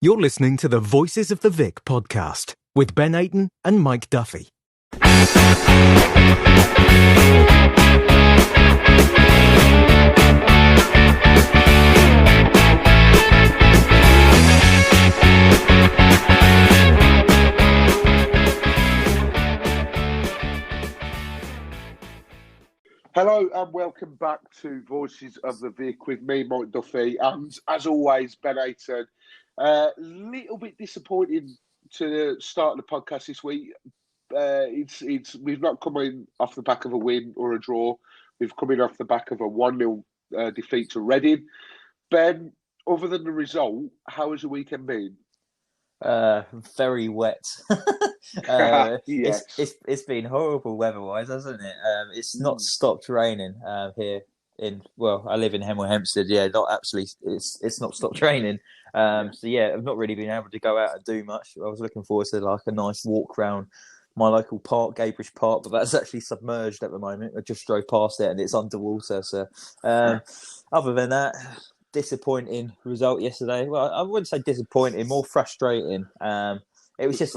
You're listening to the Voices of the Vic podcast with Ben Aiton and Mike Duffy. Hello and welcome back to Voices of the Vic with me, Mike Duffy, and as always, Ben Aiton. Little bit disappointing to start the podcast this week. We've not come in off the back of a win or a draw. We've come in off the back of a 1-0 defeat to Reading. Ben, other than the result, how has your weekend been? Very wet. Yes. It's been horrible weather-wise, hasn't it? It's not stopped raining here I live in Hemel Hempstead. Yeah, not actually. It's not stopped raining. So yeah, I've not really been able to go out and do much. I was looking forward to like a nice walk around my local park, Gabrish Park, but that's actually submerged at the moment. I just drove past it and it's underwater. So other than that, disappointing result yesterday. Well, I wouldn't say disappointing, more frustrating. It was just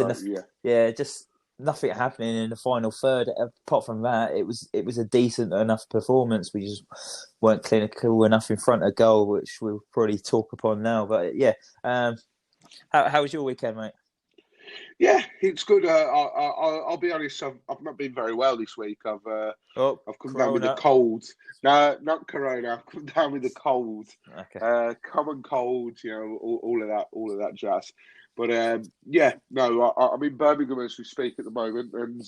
just nothing happening in the final third. Apart from that, it was a decent enough performance. We just weren't clinical enough in front of goal, which we'll probably talk upon now. But yeah, how was your weekend, mate? Yeah, it's good. I'll be honest. I've not been very well this week. I've come down with a cold. No, not Corona. I've come down with a cold. Okay. Common cold. You know, all of that jazz. But I'm in Birmingham as we speak at the moment, and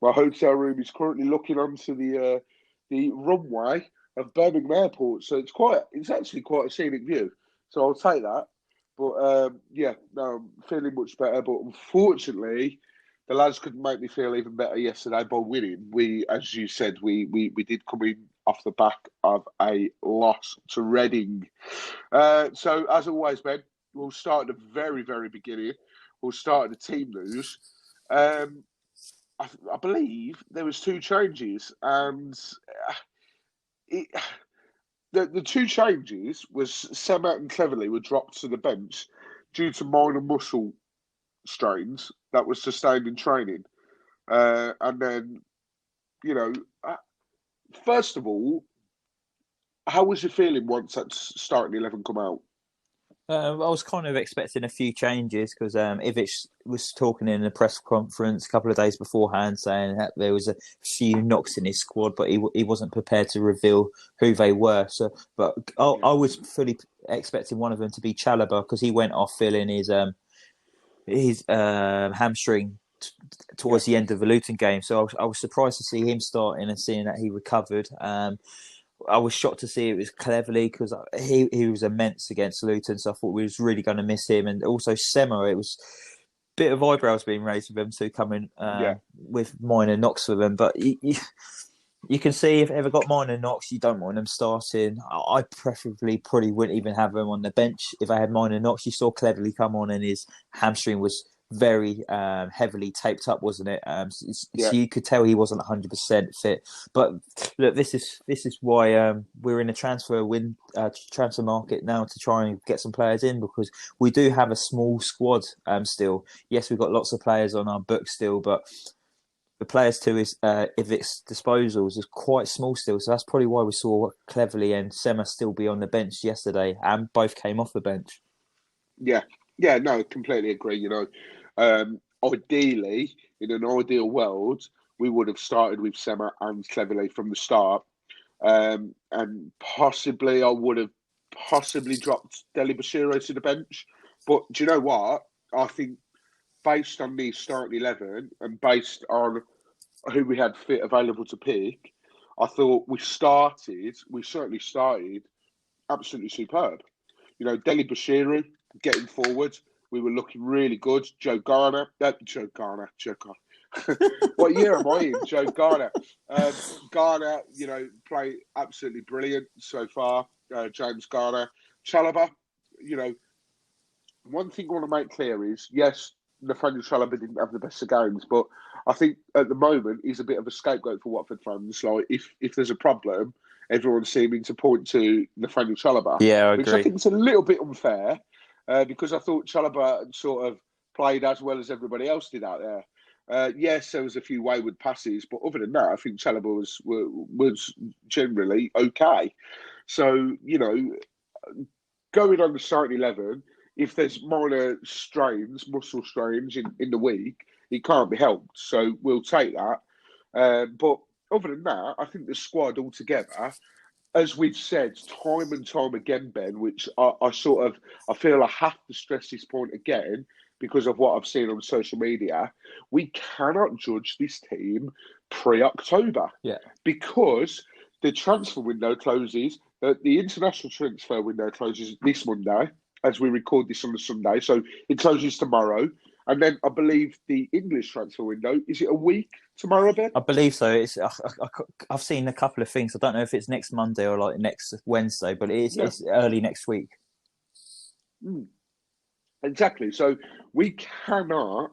my hotel room is currently looking onto the runway of Birmingham Airport. So it's actually quite a scenic view. So I'll take that. But I'm feeling much better. But unfortunately, the lads couldn't make me feel even better yesterday by winning. We, as you said, we did come in off the back of a loss to Reading. So as always, Ben, we'll start at the very, very beginning. We'll start at the team news. I believe there was 2 changes, and the 2 changes was Sema and Cleverley were dropped to the bench due to minor muscle strains that was sustained in training. And then, first of all, how was you feeling once that starting 11 come out? I was kind of expecting a few changes because Ivic was talking in a press conference a couple of days beforehand saying that there was a few knocks in his squad, but he wasn't prepared to reveal who they were. So, but I was fully expecting one of them to be Chalobah because he went off feeling his hamstring towards the end of the Luton game. So I was surprised to see him starting and seeing that he recovered. I was shocked to see it was Cleverley because he was immense against Luton, so I thought we was really going to miss him. And also Sema, it was a bit of eyebrows being raised with them to come in with minor knocks for them. But you can see if ever got minor knocks, you don't want them starting. I preferably probably wouldn't even have them on the bench if I had minor knocks. You saw Cleverley come on and his hamstring was very heavily taped up, wasn't it? So you could tell he wasn't 100% fit. But look, this is why we're in a transfer market now to try and get some players in because we do have a small squad still. Yes, we've got lots of players on our books still, but the players to Ivic's disposals is quite small still. So that's probably why we saw Cleverley and Sema still be on the bench yesterday, and both came off the bench. Yeah, no, completely agree. Ideally, in an ideal world, we would have started with Sema and Cleverley from the start. And possibly I would have dropped Berkshire to the bench. But do you know what? I think based on the starting 11 and based on who we had fit available to pick, I thought we certainly started absolutely superb. Berkshire getting forward, we were looking really good. Joe Garner. What year am I in? Joe Garner. Garner, played absolutely brilliant so far. James Garner. Chalobah, one thing I want to make clear is, yes, Nathaniel Chalobah didn't have the best of games, but I think at the moment he's a bit of a scapegoat for Watford fans. Like, if there's a problem, everyone's seeming to point to Nathaniel Chalobah. Yeah, I agree. Which I think is a little bit unfair. because I thought Chalobah sort of played as well as everybody else did out there. Yes, there was a few wayward passes, but other than that, I think Chalobah was generally okay. So, going on the starting 11, if there's minor muscle strains in the week, it can't be helped. So we'll take that. But other than that, I think the squad altogether, as we've said time and time again, Ben, which I feel I have to stress this point again because of what I've seen on social media, we cannot judge this team pre-October. Yeah. Because the transfer window closes, the international transfer window closes this Monday, as we record this on the Sunday. So it closes tomorrow. And then I believe the English transfer window, is it a week tomorrow, Ben? I believe so. I've seen a couple of things. I don't know if it's next Monday or like next Wednesday, but it's early next week. Exactly. So we cannot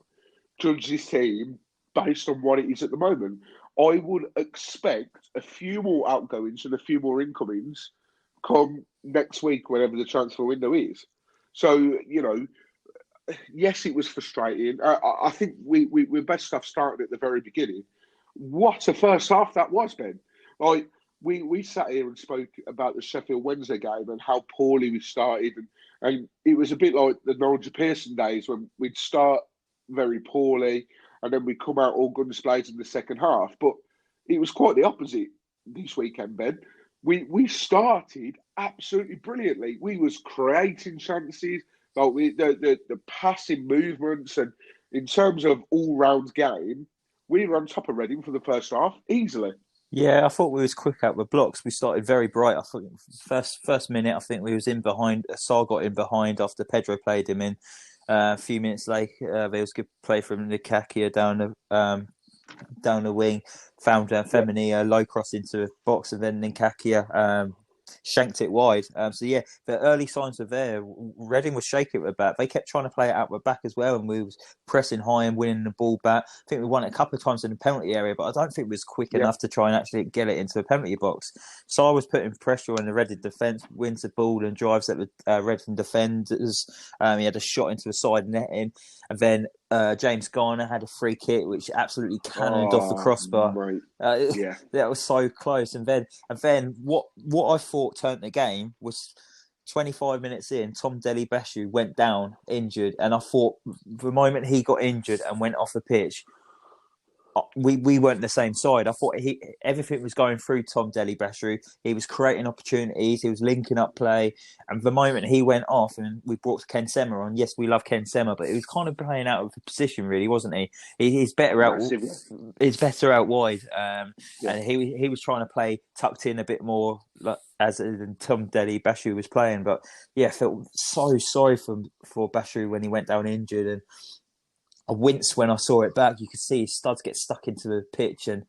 judge this team based on what it is at the moment. I would expect a few more outgoings and a few more incomings come next week, whenever the transfer window is. So, yes, it was frustrating. I think we're best off starting at the very beginning. What a first half that was, Ben. Like, we sat here and spoke about the Sheffield Wednesday game and how poorly we started. And it was a bit like the Nigel Pearson days when we'd start very poorly and then we'd come out all guns blazing in the second half. But it was quite the opposite this weekend, Ben. We started absolutely brilliantly. We was creating chances. Like the passing movements, and in terms of all-round game, we were on top of Reading for the first half easily. Yeah, I thought we was quick out with blocks. We started very bright. I thought first minute, I think we was in behind. Sar got in behind after Pedro played him in. A few minutes later, there was a good play from Lukaku down the wing. Found Femini a low cross into the box, and then Lukaku shanked it wide. The early signs were there. Reading was shaking with back. They kept trying to play it out with back as well, and we was pressing high and winning the ball back. I think we won it a couple of times in the penalty area, but I don't think it was quick enough to try and actually get it into a penalty box. So I was putting pressure on the Reading defence, wins the ball and drives at the Reading defenders. He had a shot into the side netting, and then James Garner had a free kick which absolutely cannoned off the crossbar. That was so close. And then what I thought turned the game was 25 minutes in, Tom Dele-Bashiru went down injured, and I thought the moment he got injured and went off the pitch, we weren't the same side. I thought everything was going through Tom Dele-Bashiru. He was creating opportunities. He was linking up play. And the moment he went off and we brought Ken Sema on, yes, we love Ken Sema, but he was kind of playing out of the position, really, wasn't he? He's better out. He's better out wide. And he was trying to play tucked in a bit more, as than Tom Dele-Bashiru was playing. But I felt so sorry for Bashiru when he went down injured, and I winced when I saw it back. You could see his studs get stuck into the pitch, and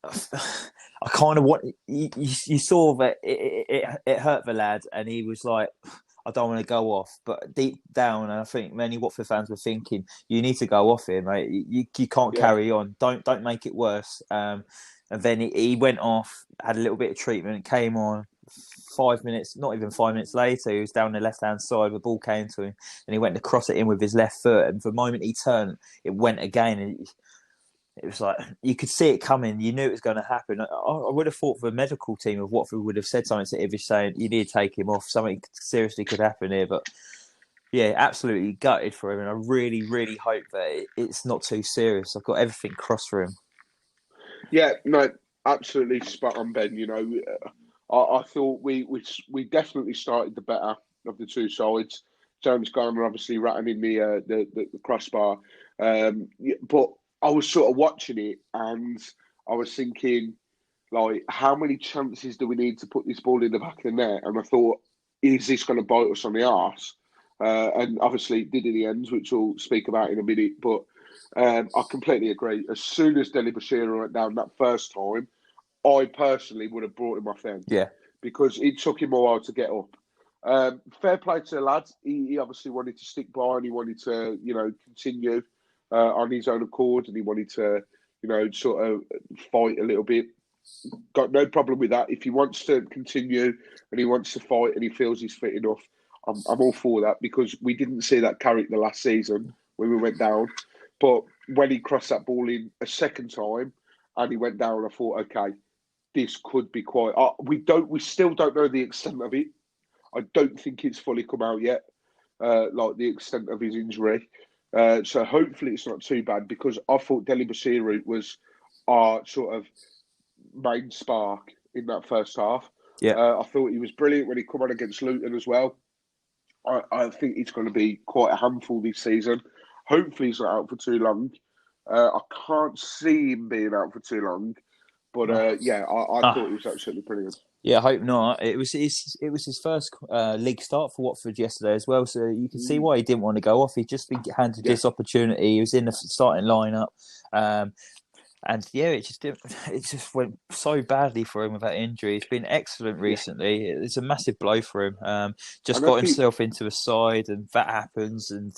I kind of you saw that it hurt the lad, and he was like, I don't want to go off. But deep down, and I think many Watford fans were thinking, you need to go off here, mate. You can't carry on. Don't make it worse. And then he went off, had a little bit of treatment, came on. 5 minutes, not even 5 minutes later, he was down the left-hand side, the ball came to him, and he went to cross it in with his left foot, and the moment he turned, it went again, and it was like, you could see it coming, you knew it was going to happen. I would have thought the medical team of Watford would have said something to Ivish saying, you need to take him off, something seriously could happen here, but absolutely gutted for him, and I really, really hope that it's not too serious. I've got everything crossed for him. Yeah, no, absolutely spot on, Ben. I thought we definitely started the better of the two sides. James Garner obviously ratting in the crossbar, but I was sort of watching it and I was thinking, like, how many chances do we need to put this ball in the back of the net? And I thought, is this going to bite us on the arse? And obviously it did in the end, which we'll speak about in a minute. But I completely agree. As soon as Dele-Bashiru went down that first time, I personally would have brought him off then. Yeah. Because it took him a while to get up. Fair play to the lad. He obviously wanted to stick by and he wanted to, continue on his own accord, and he wanted to, sort of fight a little bit. Got no problem with that. If he wants to continue and he wants to fight and he feels he's fit enough, I'm all for that because we didn't see that character last season when we went down. But when he crossed that ball in a second time and he went down, I thought, okay, this could be quite. We still don't know the extent of it. I don't think it's fully come out yet, like the extent of his injury. So hopefully it's not too bad because I thought Deli Basiru was our sort of main spark in that first half. Yeah. I thought he was brilliant when he come on against Luton as well. I think he's going to be quite a handful this season. Hopefully he's not out for too long. I can't see him being out for too long. But I thought he was absolutely brilliant. Yeah, I hope not. It was his first league start for Watford yesterday as well, so you can see why he didn't want to go off. He'd just been handed this opportunity. He was in the starting lineup, and yeah, it just went so badly for him with that injury. He's been excellent recently. It's a massive blow for him. Just got himself into a side, and that happens, and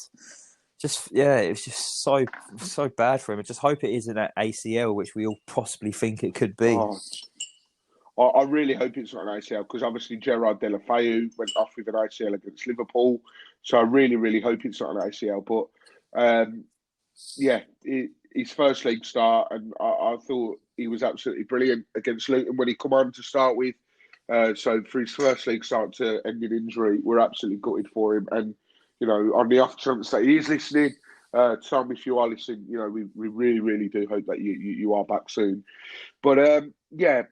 it was just so bad for him. I just hope it isn't that ACL, which we all possibly think it could be. I really hope it's not an ACL because obviously Gerard Deulofeu went off with an ACL against Liverpool. So I really, really hope it's not an ACL. But his first league start, and I thought he was absolutely brilliant against Luton when he come on to start with. So for his first league start to end in injury, we're absolutely gutted for him. And, you know, on the off chance that he is listening, Tom, if you are listening, you know, we really, really do hope that you are back soon. But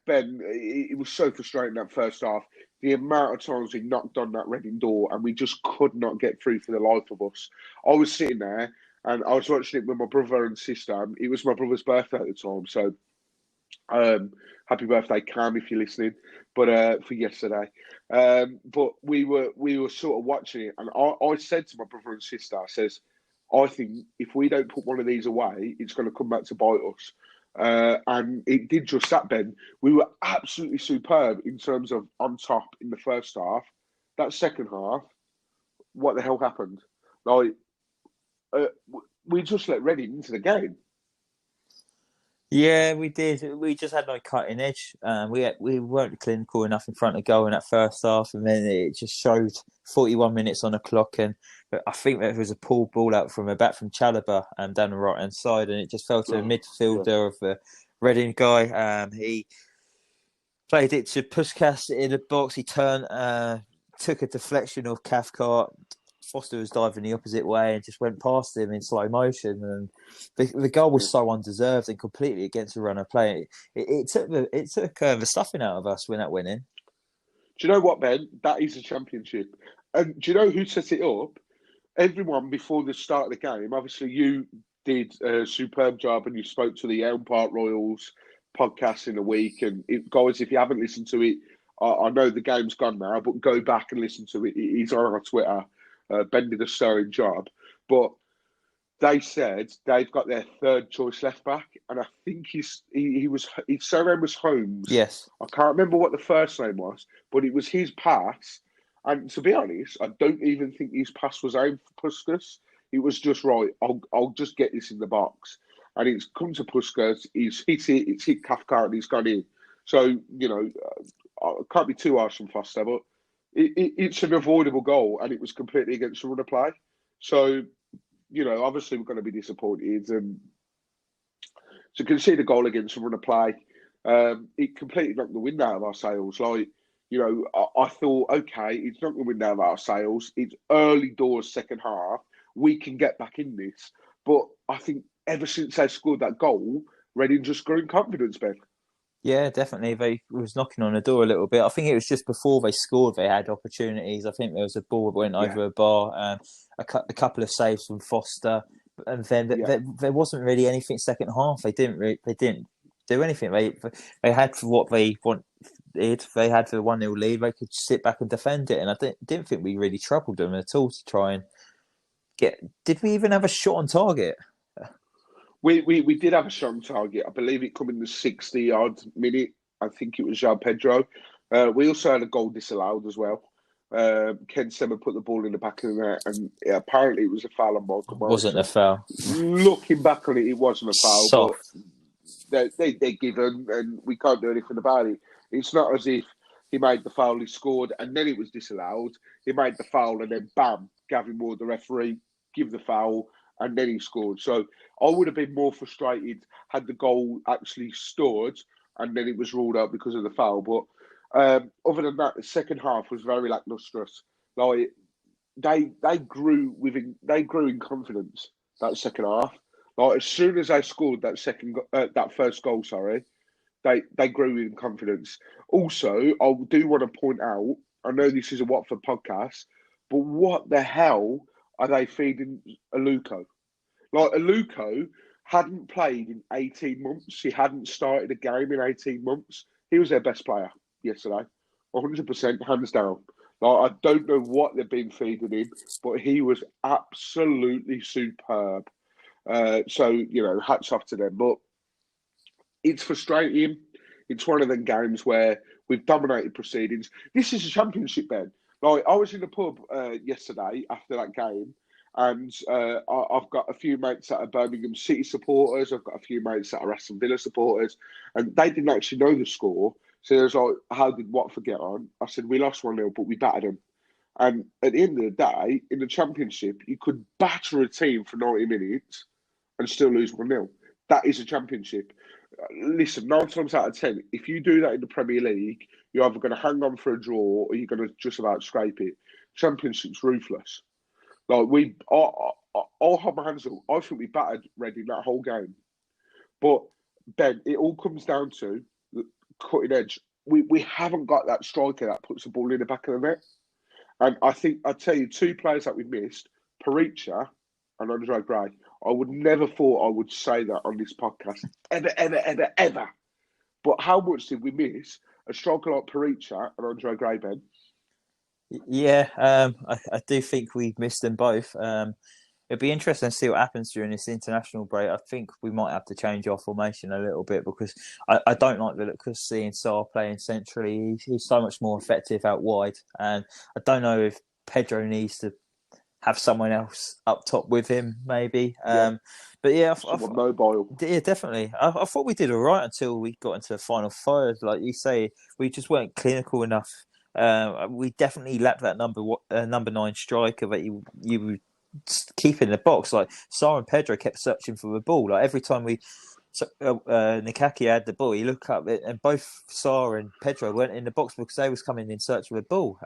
Ben, it was so frustrating that first half. The amount of times we knocked on that Reading door and we just could not get through for the life of us. I was sitting there and I was watching it with my brother and sister. It was my brother's birthday at the time, so happy birthday, Cam, if you're listening. But for yesterday, but we were sort of watching it, and I said to my brother and sister, I says, I think if we don't put one of these away, it's going to come back to bite us. And it did just that, Ben. We were absolutely superb in terms of on top in the first half. That second half, what the hell happened? Like, we just let Reading into the game. Yeah, we did. We just had no cutting edge. We weren't clinical enough in front of goal in that first half, and then it just showed 41 minutes on the clock. And I think there was a pulled ball out from Chalobah down the right hand side, and it just fell to a midfielder of the Reading guy. He played it to Puskas in the box. He turned, took a deflection of Cathcart. Foster was diving the opposite way and just went past him in slow motion, and the goal was so undeserved and completely against the run of play. It took the stuffing out of us when that went in. Do you know what, Ben? That is a championship, and do you know who set it up? Everyone before the start of the game. Obviously, you did a superb job, and you spoke to the Elm Park Royals podcast in a week. And guys, if you haven't listened to it, I know the game's gone now, but go back and listen to it. He's on our Twitter. Ben did a sterling job, but they said they've got their third choice left back, and I think his surname was Holmes. Yes, I can't remember what the first name was, but it was his pass. And to be honest, I don't even think his pass was aimed for Puskas. It was just right. I'll just get this in the box, and it's come to Puskas. He's hit it. It's hit Cathcart, and he's gone in. So you know, I can't be too harsh on Foster, but. It's an avoidable goal, and it was completely against the run of play. So, you know, obviously we're going to be disappointed. And to concede a goal against the run of play, it completely knocked the wind out of our sails. Like, you know, I thought, okay, it's not going to wind out of our sails. It's early doors, second half. We can get back in this. But I think ever since they scored that goal, Reading just grew in confidence, Ben. Yeah, definitely. They was knocking on the door a little bit. I think it was just before they scored, they had opportunities. I think there was a ball that went over a bar, a couple of saves from Foster, and then there wasn't really anything second half. They didn't do anything. They had what they wanted. They had the 1-0 lead. They could sit back and defend it, and I didn't think we really troubled them at all to try and get. Did we even have a shot on target? We did have a shot on target. I believe it come in the 60-yard minute. I think it was João Pedro. We also had a goal disallowed as well. Ken Sema put the ball in the back of the net, and apparently it was a foul on Michael Morrison. Wasn't a foul. Looking back on it, it wasn't a foul. Soft. But they're given, and we can't do anything about it. It's not as if he made the foul, he scored, and then it was disallowed. he made the foul, and then bam, Gavin Ward, the referee, give the foul, and then he scored. So I would have been more frustrated had the goal actually stood, and then it was ruled out because of the foul. But other than that, the second half was very lacklustre. Like they grew in confidence that second half. Like as soon as they scored that first goal, they grew in confidence. Also, I do want to point out, I know this is a Watford podcast, but what the hell are they feeding Aluko? Like Aluko hadn't played in 18 months. He hadn't started a game in 18 months. He was their best player yesterday, 100%, hands down. Like I don't know what they've been feeding him, but he was absolutely superb. So hats off to them. But it's frustrating. It's one of them games where we've dominated proceedings. This is a championship, Ben. Like I was in the pub yesterday after that game, and I've got a few mates that are Birmingham City supporters. I've got a few mates that are Aston Villa supporters, and they didn't actually know the score. So they was like, "How did Watford get on?" I said, "We lost 1-0, but we battered them." And at the end of the day, in the championship, you could batter a team for 90 minutes and still lose 1-0. That is a championship. Listen, 9 times out of 10, if you do that in the Premier League, you're either going to hang on for a draw or you're going to just about scrape it. Championship's ruthless. Like I'll have my hands up. I think we battered Reading that whole game. But Ben, it all comes down to the cutting edge. We haven't got that striker that puts the ball in the back of the net. And I think I'll tell you 2 players that we've missed: Perica and Andre Gray. I would never thought I would say that on this podcast. Ever. But how much did we miss a striker like Perica and Andre Gray, Ben? Yeah, I do think we missed them both. It'd be interesting to see what happens during this international break. I think we might have to change our formation a little bit because I don't like the look of seeing Sarr playing centrally. He's so much more effective out wide. And I don't know if Pedro needs to have someone else up top with him, maybe. Yeah. But yeah, mobile. Yeah, definitely. I thought we did all right until we got into the final third. Like you say, we just weren't clinical enough. We definitely lacked that number 9 striker that you would keep in the box. Like Sarr and Pedro kept searching for the ball. Like every time Nikaki had the ball, he looked up and both Sarr and Pedro weren't in the box because they was coming in search of the ball.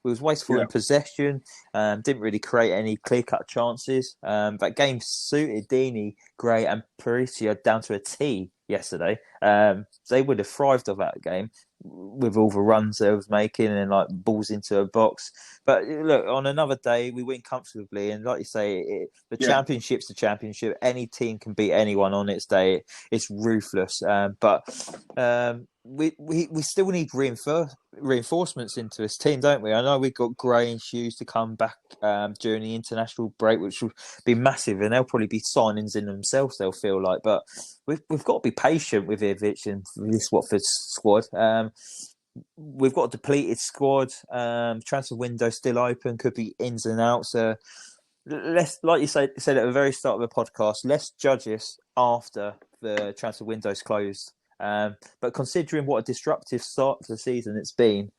We was wasteful in possession. Didn't really create any clear-cut chances. That game suited Deeney, Gray and Perica down to a T yesterday. They would have thrived off that game with all the runs they was making and like balls into a box. But look, on another day, we win comfortably. And like you say, the championship's the championship. Any team can beat anyone on its day. It's ruthless. But we still need reinforcements into this team, don't we? I know we've got Gray and Hughes to come back during the international break, which will be massive. And they'll probably be signings in themselves, they'll feel like. But we've got to be patient with Ivic and this Watford squad. We've got a depleted squad. Transfer window still open. Could be ins and outs. Let's, like you said at the very start of the podcast, let's judge this after the transfer window's closed. But considering what a disruptive start to the season it's been,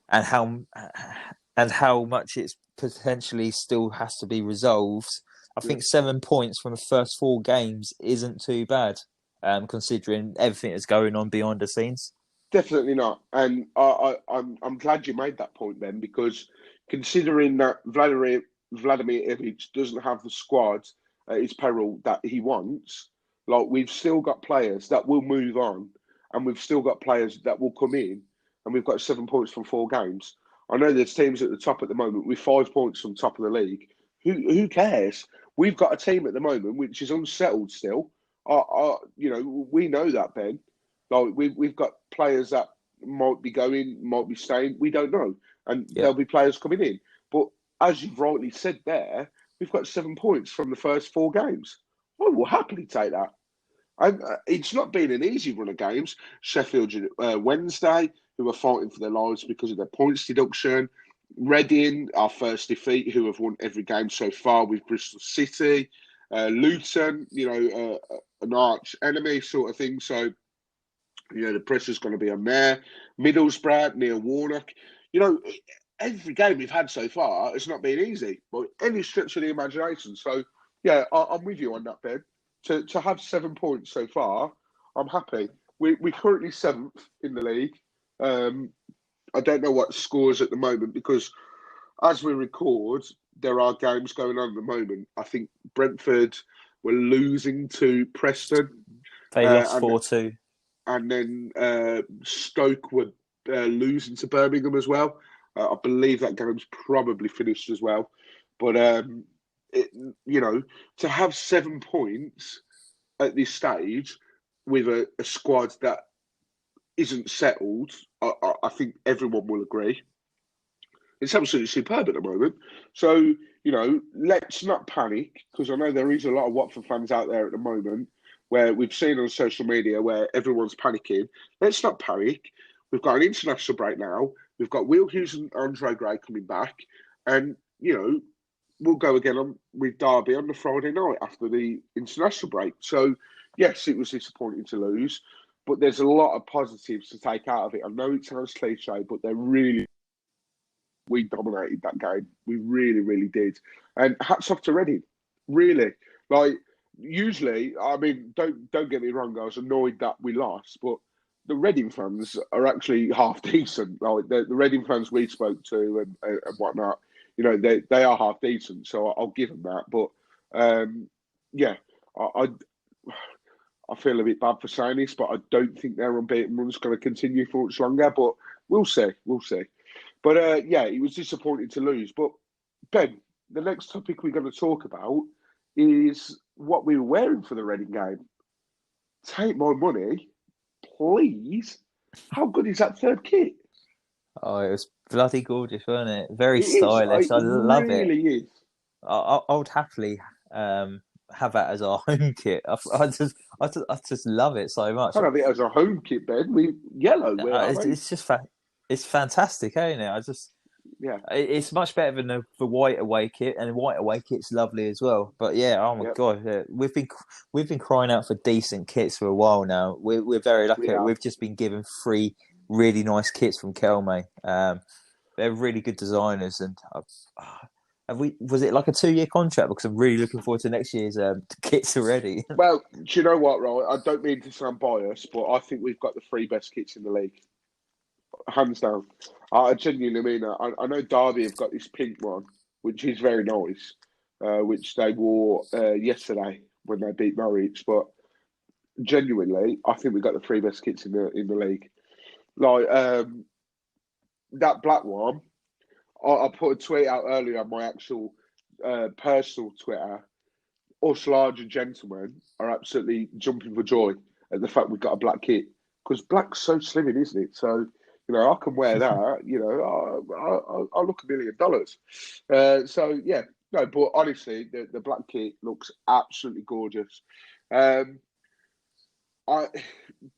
and how much it's potentially still has to be resolved, I think 7 points from the first 4 games isn't too bad, considering everything that's going on behind the scenes. Definitely not. And I'm glad you made that point, Ben, because considering that Vladimir Ivic doesn't have the squad at his peril that he wants, like we've still got players that will move on, and we've still got players that will come in, and we've got 7 points from 4 games. I know there's teams at the top at the moment with 5 points from top of the league. Who cares? We've got a team at the moment which is unsettled still. We know that, Ben. Like we've got players that might be going, might be staying. We don't know, and there'll be players coming in. But as you've rightly said there, we've got 7 points from the first 4 games. I will happily take that. And it's not been an easy run of games. Sheffield Wednesday, who are fighting for their lives because of their points deduction. Reading, our first defeat, who have won every game so far with Bristol City. Luton, an arch enemy sort of thing. So, the pressure's going to be on there. Middlesbrough, Neil Warnock. every game we've had so far has not been easy by any stretch of the imagination. So, yeah, I'm with you on that, Ben. To have 7 points so far, I'm happy. We're currently 7th in the league. I don't know what scores at the moment because as we record, there are games going on at the moment. I think Brentford were losing to Preston. They lost 4-2. And then Stoke were losing to Birmingham as well. I believe that game's probably finished as well. But, to have 7 points at this stage with a squad that isn't settled, I think everyone will agree. It's absolutely superb at the moment. So, let's not panic, because I know there is a lot of Watford fans out there at the moment where we've seen on social media where everyone's panicking. Let's not panic. We've got an international break now. We've got Will Hughes and Andre Gray coming back. And, we'll go again with Derby on the Friday night after the international break. So, yes, it was disappointing to lose, but there's a lot of positives to take out of it. I know it sounds cliche, but we dominated that game. We really, really did. And hats off to Reading. Really. Usually, don't get me wrong, I was annoyed that we lost, but the Reading fans are actually half decent. The Reading fans we spoke to and whatnot, they are half decent, so I'll give them that. But, I feel a bit bad for saying this, but I don't think their unbeaten run's going to continue for much longer, but we'll see. But, it was disappointing to lose. But, Ben, the next topic we're going to talk about is what we were wearing for the Reading game. Take my money, please. How good is that third kit? Oh, it was bloody gorgeous, wasn't it? Very stylish. I love it. It really is. I would happily have that as our home kit. I just love it so much. I can't have it as our home kit, Ben. We yellow. It's just it's fantastic, ain't it? It's much better than the white away kit, and the white away kit's lovely as well. But oh my god, we've been crying out for decent kits for a while now. We're very lucky. We've just been given 3 really nice kits from Kelme. They're really good designers, and was it like a 2-year contract? Because I'm really looking forward to next year's kits already. Well, do you know what, right? I don't mean to sound biased, but I think we've got the 3 best kits in the league. Hands down. I genuinely mean that. I know Derby have got this pink one, which is very nice, which they wore yesterday when they beat Norwich. But genuinely, I think we've got the 3 best kits in the league. That black one, I put a tweet out earlier on my actual personal Twitter. Us larger gentlemen are absolutely jumping for joy at the fact we've got a black kit, because black's so slimming, isn't it? So, I can wear that, I'll look $1 million. But honestly, the black kit looks absolutely gorgeous.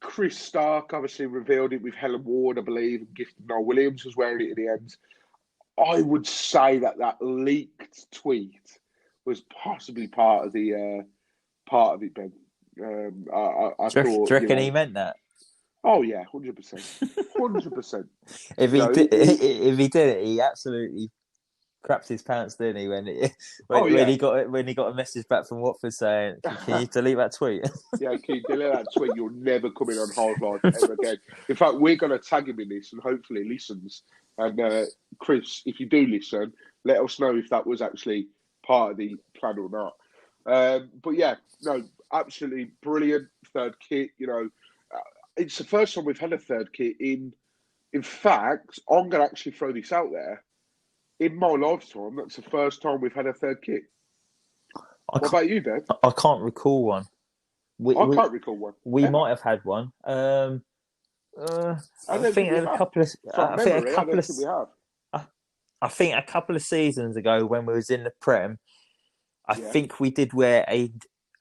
Chris Stark obviously revealed it with Helen Ward, I believe, and Gifted Noel Williams was wearing it at the end. I would say that leaked tweet was possibly part of it, Ben. Do you reckon he meant that? Oh yeah, 100%, 100%. If he did it, he absolutely crapped his pants, didn't he? When he got a message back from Watford saying, "Can you delete that tweet?" Yeah, can you delete that tweet? You're never coming on Hard Life ever again. In fact, we're going to tag him in this, and hopefully he listens. And Chris, if you do listen, let us know if that was actually part of the plan or not. Absolutely brilliant third kit. It's the first time we've had a third kit in. In fact, I'm going to actually throw this out there. In my lifetime, that's the first time we've had a third kit. What about you, Ben? I can't recall one. I can't recall one. We might have had one. I think a couple of seasons ago when we was in the Prem, I think we did wear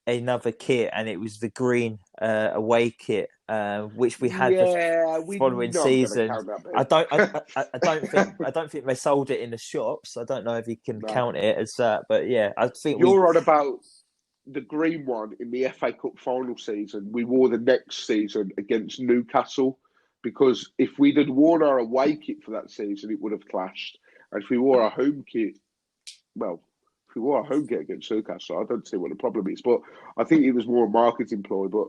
another kit, and it was the green away kit, which we had the following season. I don't think they sold it in the shops. I don't know if you can count it as that, but I think you're on about the green one in the FA Cup final season. We wore the next season against Newcastle, because if we'd had worn our away kit for that season, it would have clashed. And if we wore our home kit, well, if we wore our home kit against Newcastle, I don't see what the problem is. But I think it was more a marketing ploy. But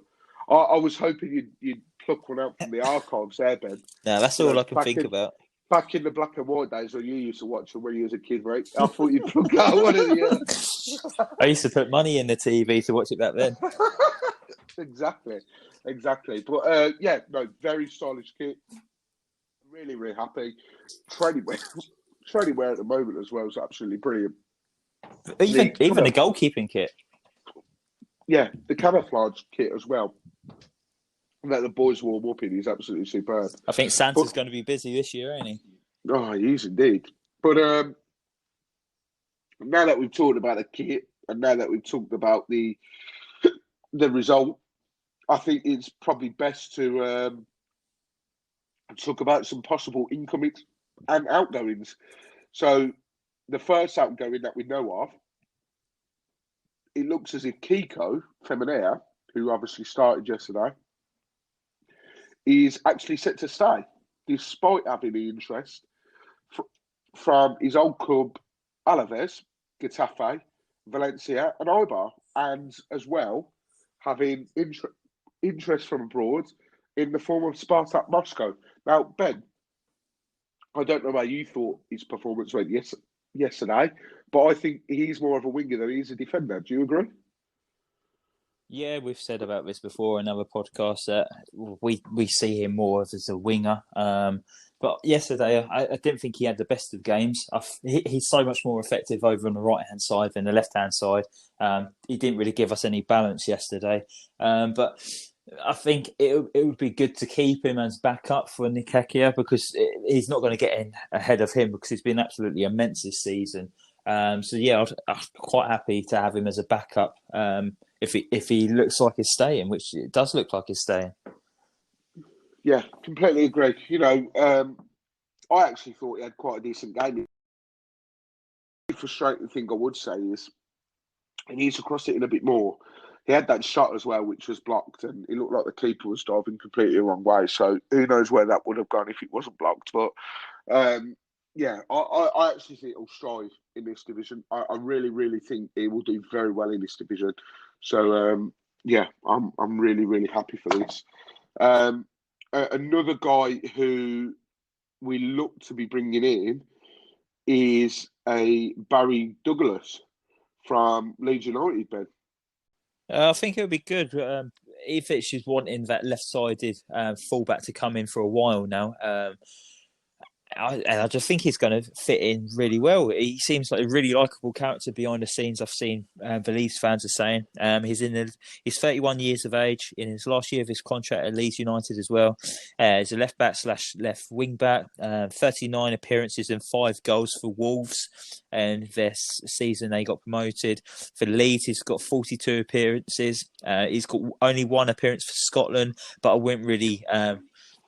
I was hoping you'd pluck one out from the archives there, Ben. No, that's all I can think about. Back in the black and white days when you used to watch them when you was a kid, right? I thought you'd plug out one of the... I used to put money in the TV to watch it back then. Exactly. But very stylish kit. Really, really happy. Training wear at the moment as well is absolutely brilliant. Even the goalkeeping kit. Yeah, the camouflage kit as well that the boys warm up in is absolutely superb. I think Santa's going to be busy this year, ain't he? Oh, he is indeed. But now that we've talked about the kit and now that we've talked about the result, I think it's probably best to talk about some possible incomings and outgoings. So the first outgoing that we know of, it looks as if Kiko Feminea, who obviously started yesterday, is actually set to stay, despite having the interest from his old club, Alaves, Getafe, Valencia and Eibar, and as well having interest from abroad in the form of Spartak Moscow. Now, Ben, I don't know how you thought his performance went yesterday, but I think he's more of a winger than he is a defender. Do you agree? Yeah, we've said about this before in other podcasts that we see him more as a winger. But yesterday, I didn't think he had the best of games. He's so much more effective over on the right-hand side than the left-hand side. He didn't really give us any balance yesterday. But I think it would be good to keep him as backup for Nketiah because he's not going to get in ahead of him because he's been absolutely immense this season. I'm quite happy to have him as a backup if he looks like he's staying, which it does look like he's staying. Yeah, completely agree. You know, I actually thought he had quite a decent game. The frustrating thing I would say is he needs to cross it in a bit more. He had that shot as well, which was blocked, and it looked like the keeper was diving completely the wrong way. So who knows where that would have gone if it wasn't blocked. But I actually think he'll strive in this division. I really, really think he will do very well in this division. So I'm really, really happy for this. Another guy who we look to be bringing in is a Barry Douglas from Leeds United, Ben. I think it would be good. If it's just wanting that left-sided fullback to come in for a while now. I just think he's going to fit in really well. He seems like a really likeable character behind the scenes. I've seen the Leeds fans are saying he's 31 years of age in his last year of his contract at Leeds United as well. He's a left back / left wing back. 39 appearances and 5 goals for Wolves, and this season they got promoted. For Leeds, he's got 42 appearances. He's got only 1 appearance for Scotland, but I wouldn't really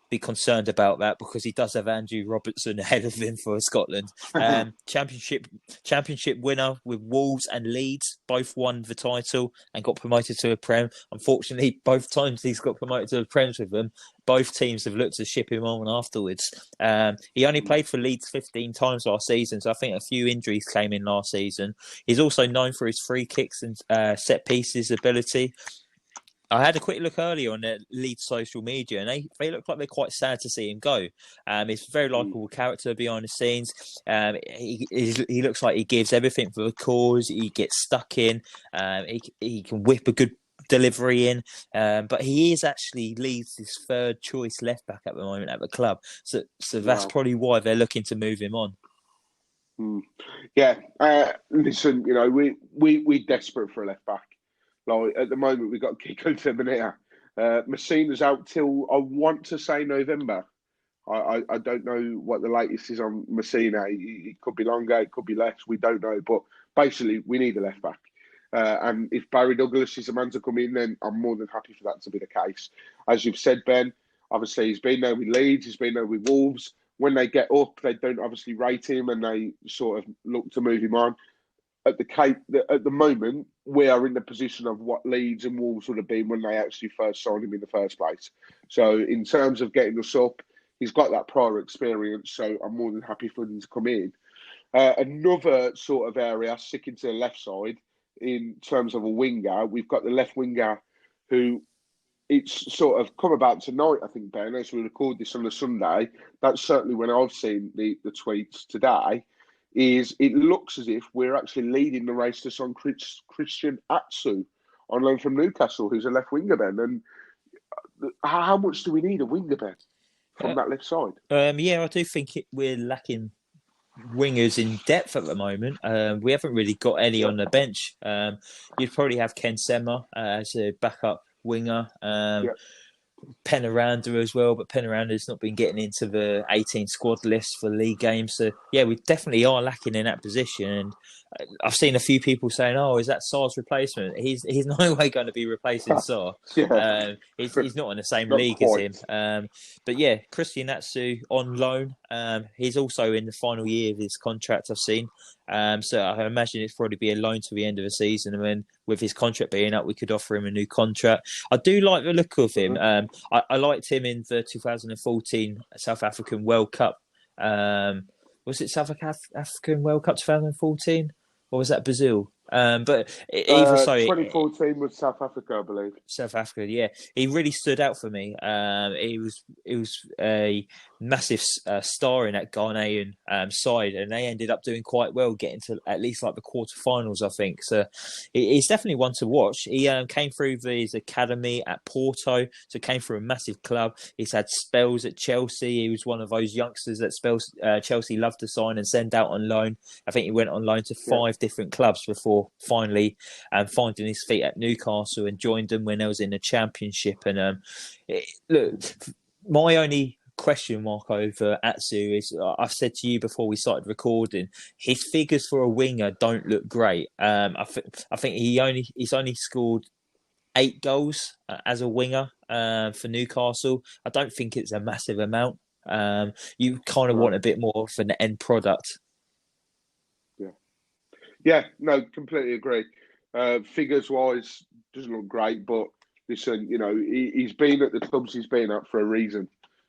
be concerned about that because he does have Andrew Robertson ahead of him for Scotland. Championship winner with Wolves and Leeds, both won the title and got promoted to a Prem. Unfortunately, both times he's got promoted to a Prem with them, both teams have looked to ship him on afterwards. He only played for Leeds 15 times last season, so I think a few injuries came in last season. He's also known for his free kicks and set pieces ability. I had a quick look earlier on their Leeds social media, and they look like they're quite sad to see him go. He's a very likeable character behind the scenes. He looks like he gives everything for the cause. He gets stuck in. He can whip a good delivery in. But he is actually Leeds' third choice left back at the moment at the club. So that's probably why they're looking to move him on. Yeah. Listen, you know, we're desperate for a left back. Like at the moment, we've got Kiko Feminea. Messina's out till, I want to say, November. I don't know what the latest is on Messina. It could be longer, it could be less. We don't know. But basically, we need a left back. And if Barry Douglas is the man to come in, then I'm more than happy for that to be the case. As you've said, Ben, obviously he's been there with Leeds, he's been there with Wolves. When they get up, they don't obviously rate him and they sort of look to move him on. At the moment, we are in the position of what Leeds and Wolves would have been when they actually first signed him in the first place. So in terms of getting us up, he's got that prior experience, so I'm more than happy for him to come in. Another sort of area sticking to the left side in terms of a winger, we've got the left winger who it's sort of come about tonight, I think, Ben, as we record this on a Sunday. That's certainly when I've seen the tweets today, is it looks as if we're actually leading the race to sign Christian Atsu on loan from Newcastle, who's a left winger, Ben. And how much do we need a winger, Ben, from that left side? Yeah, I do think we're lacking wingers in depth at the moment. We haven't really got any on the bench. You'd probably have Ken Sema as a backup winger. Penaranda as well, but Penaranda's not been getting into the 18 squad list for league games. So, yeah, we definitely are lacking in that position. And I've seen a few people saying, "Oh, is that Sarr's replacement?" He's no way going to be replacing Sarr. He's not in the same league as him. But yeah, Christian Atsu on loan. He's also in the final year of his contract, I've seen. So I imagine it's probably be a loan to the end of the season, and then with his contract being up, we could offer him a new contract. I do like the look of him. I liked him in the 2014 South African World Cup. Was it South African World Cup 2014? Or was that Brazil? But either so, 2014 was South Africa, I believe. South Africa, yeah, he really stood out for me. He was a massive star in that Ghanaian side, and they ended up doing quite well, getting to at least like the quarterfinals, I think. So he's definitely one to watch. He came through his academy at Porto, so came through a massive club. He's had spells at Chelsea. He was one of those youngsters that Chelsea loved to sign and send out on loan. I think he went on loan to 5 different clubs before finally finding his feet at Newcastle and joined them when they was in the Championship. And look, my only question mark over Atsu is I've said to you before we started recording, his figures for a winger don't look great. I think he's only scored 8 goals as a winger for Newcastle. I don't think it's a massive amount. You kind of want a bit more for the end product. Yeah, no, completely agree. Figures wise, doesn't look great, but listen, you know, he's been at the clubs he's been at for a reason.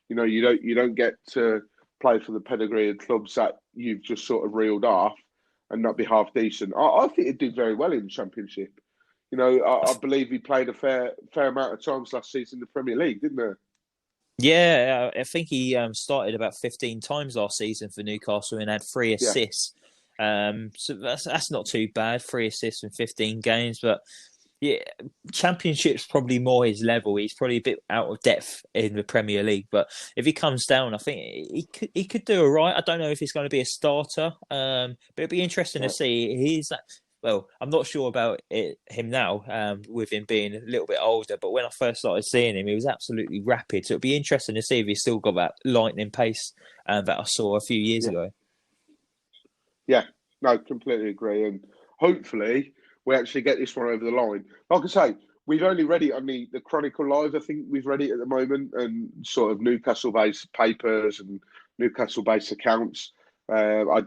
You know, you don't get to play for the pedigree of clubs that you've just sort of reeled off and not be half decent. I think he did very well in the Championship. You know, I believe he played a fair amount of times last season in the Premier League, didn't he? Yeah, I think he started about 15 times last season for Newcastle and had 3 assists. So that's not too bad. 3 assists in 15 games, but yeah, Championship's probably more his level. He's probably a bit out of depth in the Premier League, but if he comes down, I think he could do all right. I don't know if he's going to be a starter, but it'd be interesting to see. Well, I'm not sure about him now, with him being a little bit older, but when I first started seeing him, he was absolutely rapid. So it'd be interesting to see if he's still got that lightning pace that I saw a few years ago. Yeah, no, completely agree. And hopefully we actually get this one over the line. Like I say, we've only read it on the Chronicle Live. I think we've read it at the moment, and sort of Newcastle-based papers and Newcastle-based accounts. I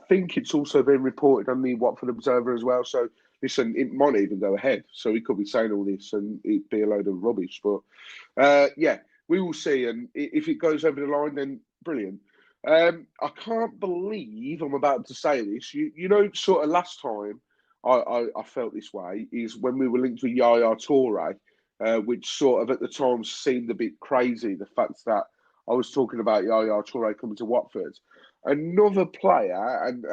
think it's also been reported on the Watford Observer as well. So, listen, it might even go ahead. So we could be saying all this and it'd be a load of rubbish. But, yeah, we will see. And if it goes over the line, then brilliant. I can't believe I'm about to say this. You know, sort of last time I felt this way is when we were linked with Yaya Toure, which sort of at the time seemed a bit crazy. The fact that I was talking about Yaya Toure coming to Watford. Another player, and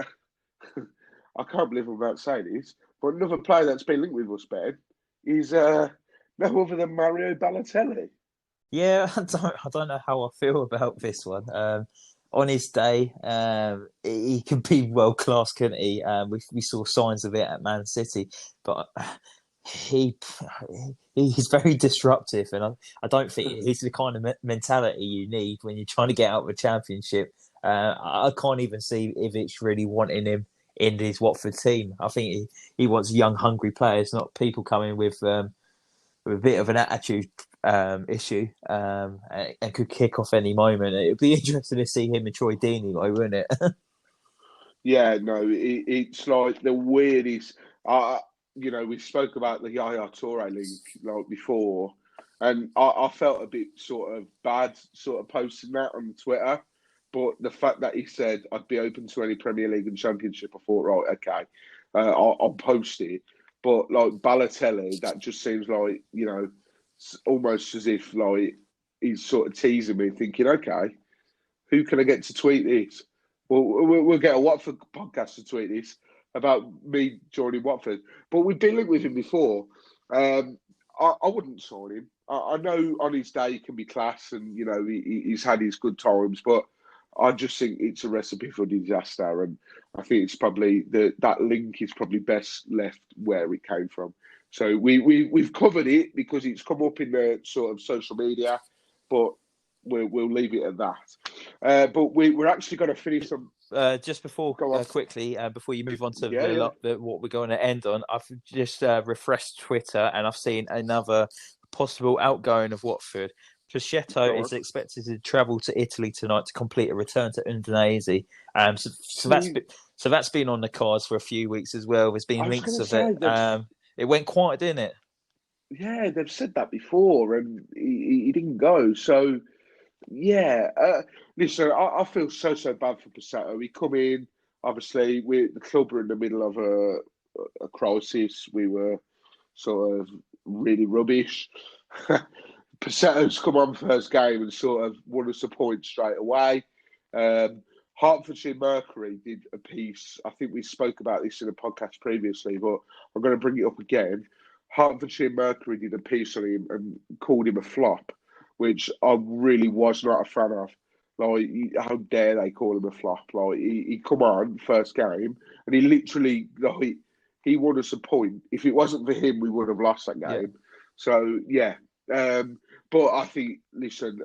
I can't believe I'm about to say this, but another player that's been linked with us, Ben, is no other than Mario Balotelli. Yeah, I don't know how I feel about this one. On his day, he could be world class, couldn't he? We saw signs of it at Man City, but he's very disruptive, and I don't think he's the kind of mentality you need when you're trying to get out of the Championship. I can't even see Ivic really wanting him in his Watford team. I think he wants young, hungry players, not people coming with a bit of an attitude issue, and could kick off any moment. It'd be interesting to see him and Troy Deeney, though, wouldn't it? Yeah, no, it's like the weirdest. You know, we spoke about the Yaya Toure link like before, and I felt a bit sort of bad, sort of posting that on Twitter But the fact that he said I'd be open to any Premier League and Championship, I thought, right, okay, I'll post it. But like Balotelli, that just seems like, almost as if like he's sort of teasing me, thinking, okay, who can I get to tweet this? Well, we'll get a Watford podcast to tweet this about me joining Watford. But we've been linked with him before. I wouldn't sign him. I know on his day he can be class, and he's had his good times, but I just think it's a recipe for disaster, and I think it's probably that link is probably best left where it came from. So we've covered it because it's come up in the sort of social media, but we'll leave it at that. But we're actually going to finish some. Just before quickly, before you move on to what we're going to end on, I've just refreshed Twitter and I've seen another possible outgoing of Watford. Pochettino is expected to travel to Italy tonight to complete a return to Udinese. So that's been on the cards for a few weeks as well. There's been links of it. It went quiet, didn't it? Yeah, they've said that before, and he didn't go. So. Yeah, listen, I feel so bad for Passato. We come in, obviously, the club were in the middle of a crisis. We were sort of really rubbish. Passato's come on first game and sort of won us a point straight away. Hertfordshire Mercury did a piece. I think we spoke about this in a podcast previously, but I'm going to bring it up again. Hertfordshire Mercury did a piece on him and called him a flop, which I really was not a fan of. Like, how dare they call him a flop? Like, he come on first game and he literally, like, he won us a point. If it wasn't for him, we would have lost that game. Yeah. So, yeah. But I think, listen,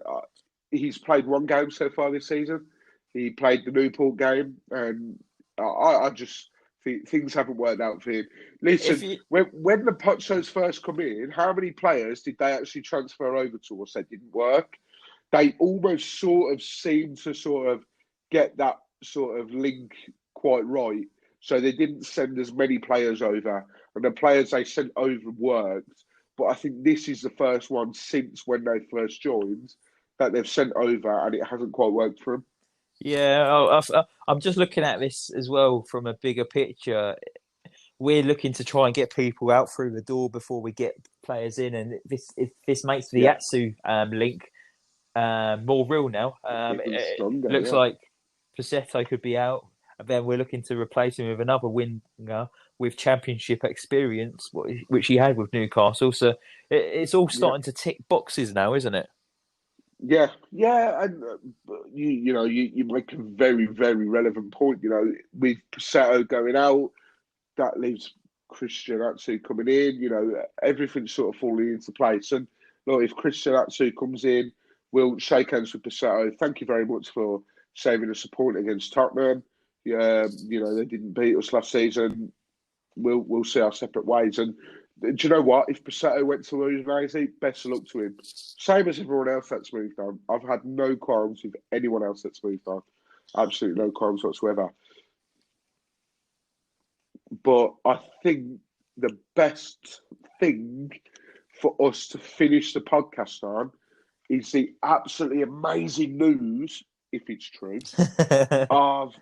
he's played one game so far this season. He played the Newport game, and I just think things haven't worked out for him. Listen, when the Pochos first come in, how many players did they actually transfer over to us that didn't work? They almost sort of seemed to sort of get that sort of link quite right. So they didn't send as many players over, and the players they sent over worked. But I think this is the first one since when they first joined that they've sent over, and it hasn't quite worked for them. Yeah, I'm just looking at this as well from a bigger picture. We're looking to try and get people out through the door before we get players in, and if this makes the Atsu link more real now. It looks like Passetto could be out, and then we're looking to replace him with another winger with championship experience, which he had with Newcastle. So it's all starting to tick boxes now, isn't it? Yeah, and you make a very, very relevant point. With Passetto going out, that leaves Christian Atsu coming in. Everything's sort of falling into place. And look, if Christian Atsu comes in, we'll shake hands with Passetto. Thank you very much for saving us a point against Tottenham. They didn't beat us last season. We'll see our separate ways. And do you know what? If Passetto went to Udinese, best of luck to him. Same as everyone else that's moved on. I've had no qualms with anyone else that's moved on. Absolutely no qualms whatsoever. But I think the best thing for us to finish the podcast on is the absolutely amazing news, if it's true, of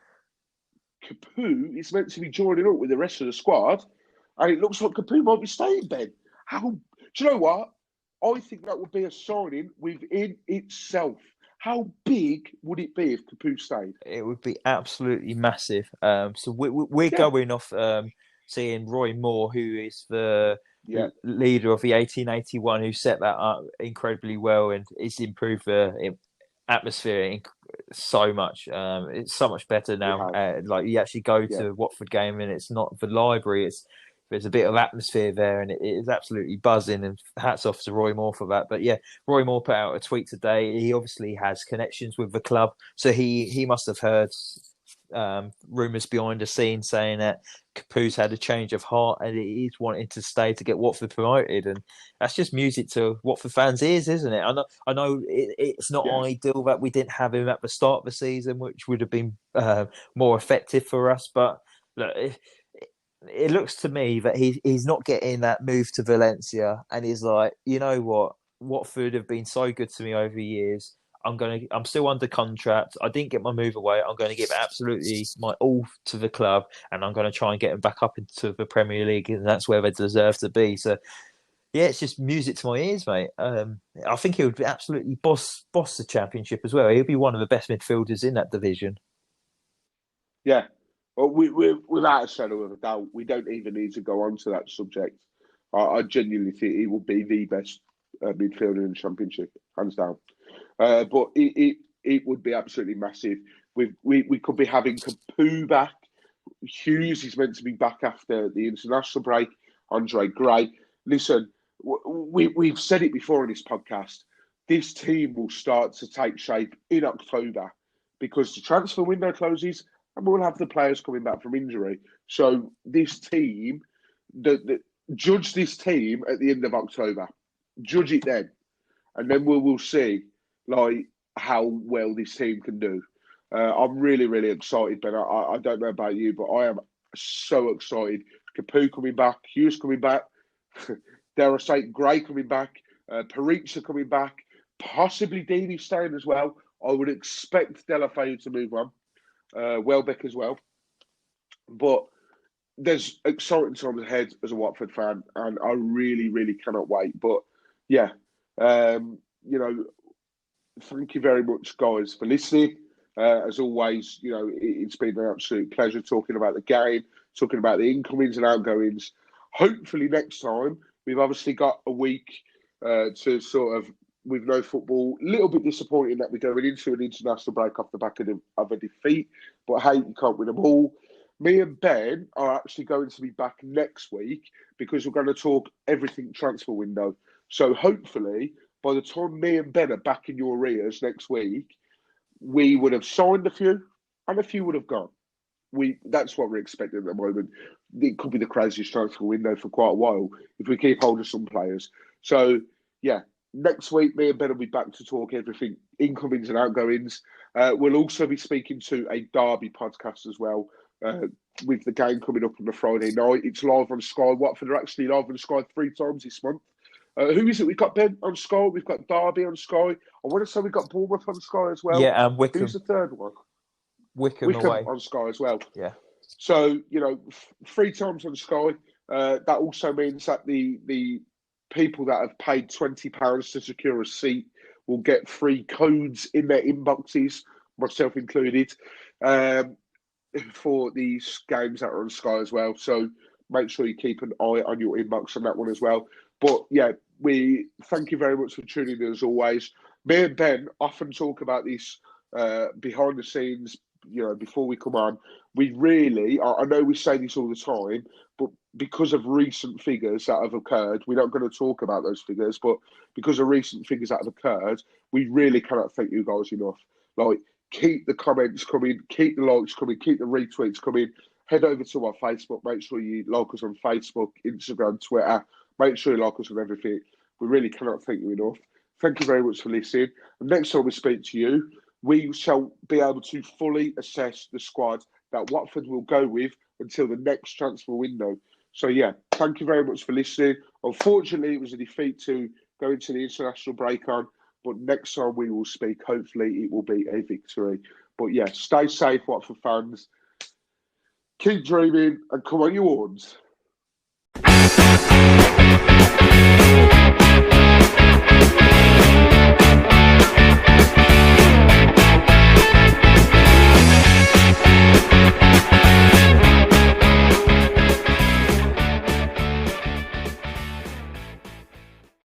Capoue is meant to be joining up with the rest of the squad, and it looks like Capoue might be staying, Ben. Do you know what? I think that would be a signing within itself. How big would it be if Capoue stayed? It would be absolutely massive. So we're going off seeing Roy Moore, who is the leader of the 1881, who set that up incredibly well, and it's improved the atmosphere so much. It's so much better now. Like, you actually go to a Watford game and it's not the library, there's a bit of atmosphere there, and it is absolutely buzzing, and hats off to Roy Moore for that. But yeah, Roy Moore put out a tweet today. He obviously has connections with the club, so he must have heard rumours behind the scenes saying that Capoue's had a change of heart and he's wanting to stay to get Watford promoted, and that's just music to Watford fans' ears, isn't it? I know it's not ideal that we didn't have him at the start of the season, which would have been more effective for us, but look, it looks to me that he's not getting that move to Valencia, and he's like, you know what, Watford have been so good to me over the years. I'm still under contract. I didn't get my move away. I'm going to give absolutely my all to the club, and I'm going to try and get them back up into the Premier League, and that's where they deserve to be. So, yeah, it's just music to my ears, mate. I think he would be absolutely boss the Championship as well. He'll be one of the best midfielders in that division. Yeah. Well, we without a shadow of a doubt, we don't even need to go on to that subject. I genuinely think he will be the best midfielder in the Championship, hands down. But it would be absolutely massive. We could be having Capoue back. Hughes is meant to be back after the international break. Andre Gray. Listen, we've said it before in this podcast. This team will start to take shape in October because the transfer window closes and we'll have the players coming back from injury. So this team, judge this team at the end of October. Judge it then. And then we'll see like how well this team can do. I'm really, really excited, Ben. I don't know about you, but I am so excited. Capoue coming back, Hughes coming back, dare I say, Gray coming back, Paritza coming back, possibly Deeney staying as well. I would expect Delafeu to move on, Welbeck as well. But there's exciting times ahead as a Watford fan, and I really, really cannot wait. But yeah, thank you very much, guys, for listening. As always, it's been an absolute pleasure talking about the game, talking about the incomings and outgoings. Hopefully next time, we've obviously got a week to sort of, with no football. A little bit disappointing that we're going into an international break off the back of a defeat, but hey, you can't win them all. Me and Ben are actually going to be back next week because we're going to talk everything transfer window. So hopefully, by the time me and Ben are back in your ears next week, we would have signed a few and a few would have gone. That's what we're expecting at the moment. It could be the craziest transfer window for quite a while if we keep hold of some players. So, yeah, next week, me and Ben will be back to talk everything incomings and outgoings. We'll also be speaking to a Derby podcast as well, with the game coming up on the Friday night. It's live on Sky. Watford are actually live on Sky 3 times this month. Who is it we've got, Ben, on Sky? We've got Derby on Sky. I want to say we've got Bournemouth on Sky as well. Yeah, and Wickham. Who's the third one? Wickham away. On Sky as well. Yeah. So, 3 times on Sky. That also means that the people that have paid £20 to secure a seat will get free codes in their inboxes, myself included, for these games that are on Sky as well. So make sure you keep an eye on your inbox on that one as well. But yeah, we thank you very much for tuning in as always. Me and Ben often talk about this behind the scenes, before we come on. We really, I know we say this all the time, but because of recent figures that have occurred, we're not going to talk about those figures, but because of recent figures that have occurred, we really cannot thank you guys enough. Like, keep the comments coming, keep the likes coming, keep the retweets coming. Head over to our Facebook. Make sure you like us on Facebook, Instagram, Twitter. Make sure you like us on everything. We really cannot thank you enough. Thank you very much for listening. And next time we speak to you, we shall be able to fully assess the squad that Watford will go with until the next transfer window. So, yeah, thank you very much for listening. Unfortunately, it was a defeat to go into the international break on, but next time we will speak, hopefully it will be a victory. But, yeah, stay safe, Watford fans. Keep dreaming and come on, you horns.